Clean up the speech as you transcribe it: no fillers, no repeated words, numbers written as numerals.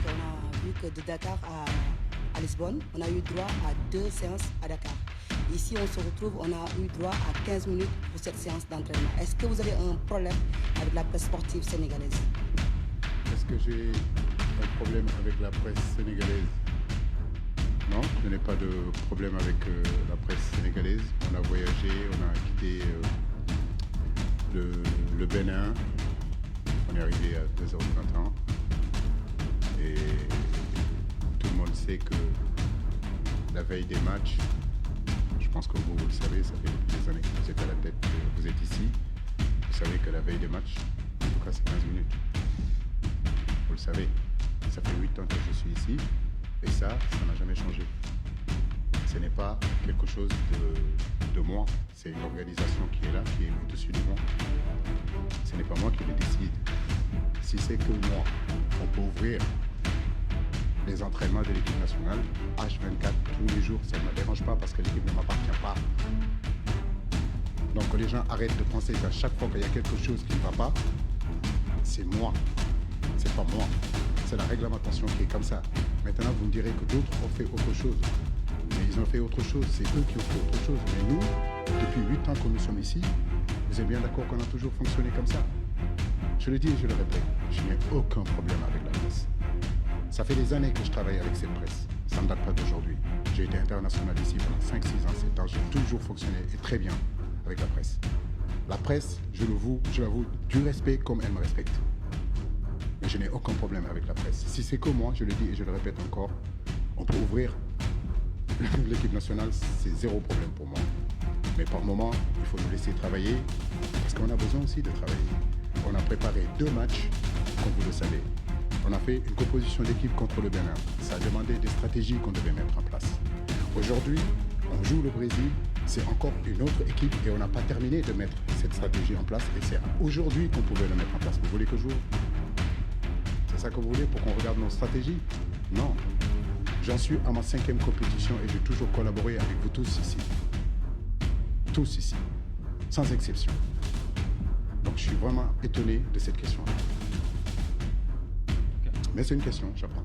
on a vu que de Dakar à Lisbonne, on a eu droit à 2 séances à Dakar. Ici, on se retrouve, on a eu droit à 15 minutes pour cette séance d'entraînement. Est-ce que vous avez un problème avec la presse sportive sénégalaise? Est-ce que j'ai un problème avec la presse sénégalaise? Non, je n'ai pas de problème avec la presse sénégalaise. On a voyagé, on a quitté le Bénin. On est arrivé à 2h du matin. Et tout le monde sait que la veille des matchs, je pense que vous le savez, ça fait des années que vous êtes à la tête, que vous êtes ici. Vous savez que la veille des matchs, en tout cas c'est 15 minutes. Vous le savez, ça fait 8 ans que je suis ici. Et ça n'a jamais changé. Ce n'est pas quelque chose de moi. C'est une organisation qui est là, qui est au-dessus de moi. Ce n'est pas moi qui le décide. Si c'est que moi, on peut ouvrir les entraînements de l'équipe nationale H24 tous les jours, ça ne me dérange pas parce que l'équipe ne m'appartient pas. Donc que les gens arrêtent de penser qu'à chaque fois qu'il y a quelque chose qui ne va pas, c'est moi. C'est pas moi. C'est la réglementation qui est comme ça. Maintenant, vous me direz que d'autres ont fait autre chose. Mais ils ont fait autre chose. C'est eux qui ont fait autre chose. Mais nous, depuis 8 ans que nous sommes ici, vous êtes bien d'accord qu'on a toujours fonctionné comme ça. Je le dis et je le répète, je n'ai aucun problème avec la presse. Ça fait des années que je travaille avec cette presse. Ça ne date pas d'aujourd'hui. J'ai été international ici pendant 5, 6 ans, 7 ans. J'ai toujours fonctionné et très bien avec la presse. La presse, je l'avoue, du respect comme elle me respecte. Mais je n'ai aucun problème avec la presse. Si c'est que moi, je le dis et je le répète encore, on peut ouvrir l'équipe nationale, c'est zéro problème pour moi. Mais par moment, il faut nous laisser travailler, parce qu'on a besoin aussi de travailler. On a préparé 2 matchs, comme vous le savez. On a fait une composition d'équipe contre le Bénin. Ça a demandé des stratégies qu'on devait mettre en place. Aujourd'hui, on joue le Brésil, c'est encore une autre équipe et on n'a pas terminé de mettre cette stratégie en place. Et c'est aujourd'hui qu'on pouvait le mettre en place. Vous voulez que je joue? C'est ça que vous voulez pour qu'on regarde nos stratégies? Non. J'en suis à ma 5e compétition et j'ai toujours collaboré avec vous tous ici. Tous ici. Sans exception. Donc je suis vraiment étonné de cette question-là. Mais c'est une question, j'apprends.